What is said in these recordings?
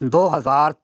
2000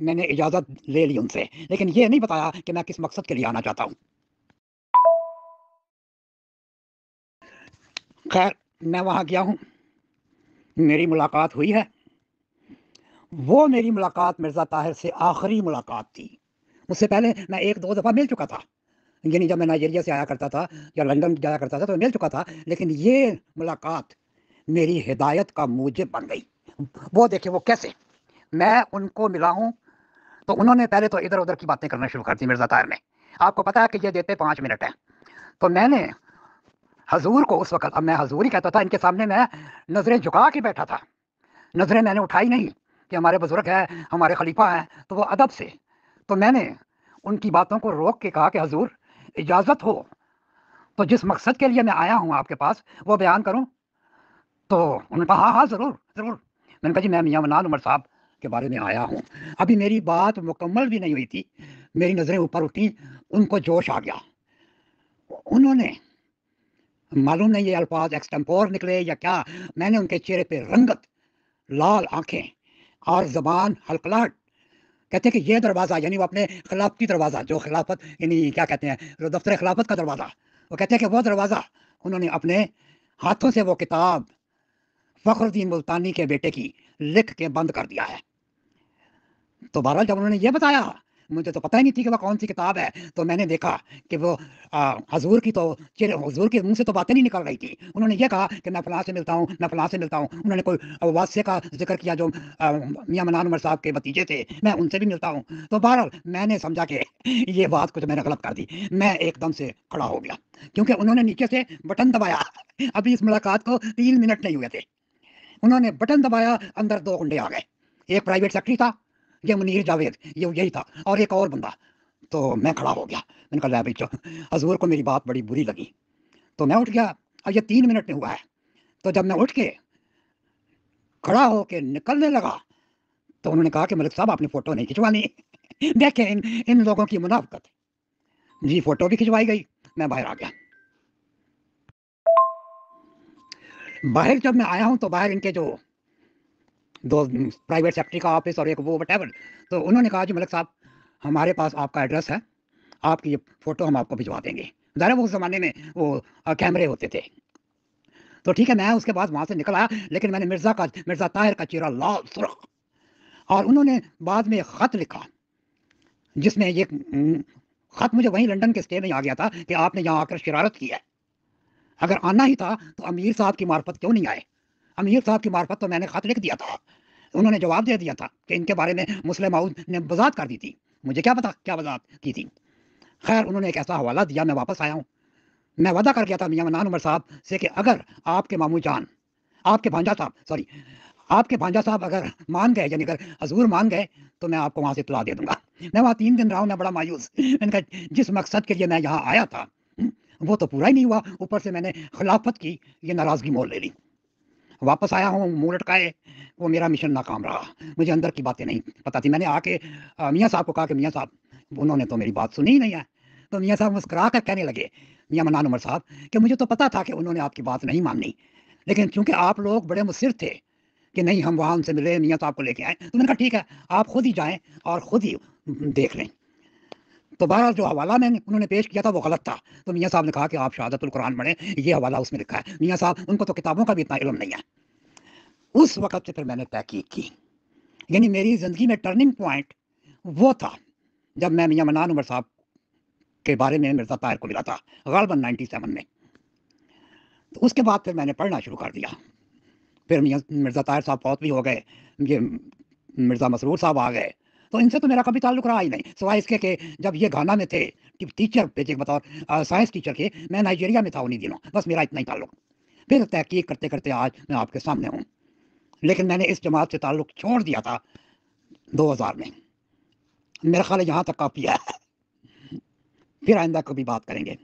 میں نے اجازت لے لی ان سے، لیکن یہ نہیں بتایا کہ میں کس مقصد کے لیے آنا چاہتا ہوں۔ خیر، میں وہاں گیا ہوں، میری ملاقات ہوئی ہے۔ وہ میری ملاقات مرزا طاہر سے آخری ملاقات تھی۔ اس سے پہلے میں ایک دو دفعہ مل چکا تھا، یعنی جب میں نائجیریا سے آیا کرتا تھا یا لندن جایا کرتا تھا تو مل چکا تھا، لیکن یہ ملاقات میری ہدایت کا موجب بن گئی۔ وہ دیکھیں وہ کیسے، میں ان کو ملا ہوں تو انہوں نے پہلے تو ادھر ادھر کی باتیں کرنا شروع کر دی۔ مرزا طاہر نے، آپ کو پتا ہے کہ یہ دیتے 5 منٹ ہیں، تو میں نے حضور کو اس وقت، اب میں حضور ہی کہتا تھا، ان کے سامنے میں نظریں جھکا کے بیٹھا تھا، نظریں میں نے اٹھائی نہیں کہ ہمارے بزرگ ہیں، ہمارے خلیفہ ہیں، تو وہ ادب سے، تو میں نے ان کی باتوں کو روک کے کہا کہ حضور اجازت ہو تو جس مقصد کے لیے میں آیا ہوں آپ کے پاس وہ بیان کروں؟ تو انہوں نے کہا ہاں ہاں ضرور ضرور۔ میں نے کہا جی میں میاں منان عمر صاحب کے بارے میں آیا ہوں۔ ابھی میری بات مکمل بھی نہیں ہوئی تھی، میری نظریں اوپر اٹھیں، ان کو جوش آ گیا، انہوں نے، معلوم نہیں یہ الفاظ ایکسٹمپور نکلے یا کیا، میں نے ان کے چہرے پہ رنگت، لال آنکھیں اور زبان ہلکلاہٹ، کہتے ہیں کہ یہ دروازہ، یعنی وہ اپنے خلافتی دروازہ، جو خلافت یعنی کیا کہتے ہیں، دفتر خلافت کا دروازہ، وہ کہتے ہیں کہ وہ دروازہ انہوں نے اپنے ہاتھوں سے وہ کتاب فخر الدین ملتانی کے بیٹے کی لکھ کے بند کر دیا ہے۔ تو بہرحال جب انہوں نے یہ بتایا، مجھے تو پتہ ہی نہیں تھی کہ وہ کون سی کتاب ہے، تو میں نے دیکھا کہ وہ حضور کی تو حضور کے منہ سے تو باتیں نہیں نکل رہی تھی۔ انہوں نے یہ کہا کہ میں فلاں سے ملتا ہوں، میں فلاں سے ملتا ہوں، انہوں نے کوئی واسطے کا ذکر کیا جو میاں منان عمر صاحب کے بھتیجے تھے، میں ان سے بھی ملتا ہوں۔ تو بہرحال میں نے سمجھا کہ یہ بات کچھ میں نے غلط کر دی، میں ایک دم سے کھڑا ہو گیا، کیونکہ انہوں نے نیچے سے بٹن دبایا، ابھی اس ملاقات کو 3 منٹ نہیں ہوئے تھے، انہوں نے بٹن دبایا، اندر 2 گنڈے آ گئے، ایک پرائیویٹ سیکرٹری تھا، یہ منیر جاوید، یہی تھا، اور ایک اور بندہ۔ تو میں کھڑا ہو گیا، میں نے کہا بھائی حضور کو میری بات بڑی بری لگی، تو میں اٹھ گیا، اب یہ 3 منٹ میں ہوا ہے۔ تو جب میں اٹھ کے کھڑا ہو کے نکلنے لگا تو انہوں نے کہا کہ ملک صاحب آپ نے فوٹو نہیں کھنچوانی۔ دیکھیں ان لوگوں کی منافقت، جی فوٹو بھی کھنچوائی گئی، میں باہر آ گیا۔ باہر جب میں آیا ہوں تو باہر ان کے جو 2 پرائیویٹ سیکرٹری کا آفس اور ایک وہ وٹ ایور، تو انہوں نے کہا جی ملک صاحب ہمارے پاس آپ کا ایڈریس ہے، آپ کی یہ فوٹو ہم آپ کو بھجوا دیں گے۔ ظاہر وہ اس زمانے میں وہ کیمرے ہوتے تھے، تو ٹھیک ہے میں اس کے بعد وہاں سے نکل آیا، لیکن میں نے مرزا طاہر کا چہرہ لال سرخ، اور انہوں نے بعد میں خط لکھا جس میں یہ خط مجھے وہیں لندن کے اسٹے میں آ گیا تھا کہ آپ نے یہاں آ کر شرارت کی ہے، اگر آنا ہی تھا تو امیر صاحب کی معرفت کیوں نہیں آئے؟ امیر صاحب کی معرفت تو میں نے خط لکھ دیا تھا، انہوں نے جواب دے دیا تھا کہ ان کے بارے میں مسلم معود نے وضاحت کر دی تھی، مجھے کیا پتا کیا وضاحت کی تھی۔ خیر انہوں نے ایک ایسا حوالہ دیا، میں واپس آیا ہوں، میں وعدہ کر گیا تھا میاں منان عمر صاحب سے کہ اگر آپ کے ماموں جان، آپ کے بھانجا صاحب اگر مان گئے، یعنی اگر حضور مان گئے تو میں آپ کو وہاں سے اطلاع دے دوں گا۔ میں وہاں 3 دن رہا ہوں، میں بڑا مایوس، میں نے کہا جس مقصد کے لیے میں یہاں آیا تھا وہ تو پورا ہی نہیں ہوا، اوپر سے میں نے خلافت کی یہ ناراضگی مول لے لی۔ واپس آیا ہوں منہ لٹکائے، وہ میرا مشن ناکام رہا، مجھے اندر کی باتیں نہیں پتہ تھی۔ میں نے آ کے میاں صاحب کو کہا کہ میاں صاحب انہوں نے تو میری بات سنی ہی نہیں ہے، تو میاں صاحب مسکرا کر کہنے لگے میاں منان عمر صاحب کہ مجھے تو پتا تھا کہ انہوں نے آپ کی بات نہیں ماننی، لیکن چونکہ آپ لوگ بڑے مصر تھے کہ نہیں ہم وہاں ان سے ملے، میاں صاحب کو لے کے آئے، تو میں نے کہا ٹھیک ہے آپ خود ہی جائیں اور خود ہی دیکھ لیں۔ تو بہرحال جو حوالہ انہوں نے پیش کیا تھا وہ غلط تھا، تو میاں صاحب نے کہا کہ آپ شہادت القرآن پڑھیں، یہ حوالہ اس میں لکھا ہے۔ میاں صاحب ان کو تو کتابوں کا بھی اتنا علم نہیں ہے۔ اس وقت سے پھر میں نے تحقیق کی، یعنی میری زندگی میں ٹرننگ پوائنٹ وہ تھا جب میں میاں منان عمر صاحب کے بارے میں مرزا طاہر کو ملا تھا، غالباً 97 میں۔ تو اس کے بعد پھر میں نے پڑھنا شروع کر دیا، پھر مرزا طاہر صاحب فوت بھی ہو گئے، یہ مرزا مسرور صاحب آ گئے، تو ان سے تو میرا کبھی تعلق رہا ہی نہیں، سوائے اس کے کہ جب یہ گھانا میں تھے ٹیچر بھیجے بطور سائنس ٹیچر کے، میں نائجیریا میں تھا انہی دنوں، بس میرا اتنا ہی تعلق۔ پھر تحقیق کرتے کرتے آج میں آپ کے سامنے ہوں، لیکن میں نے اس جماعت سے تعلق چھوڑ دیا تھا 2000 میں۔ میرا خیال ہے یہاں تک کافی ہے، پھر آئندہ کبھی بات کریں گے۔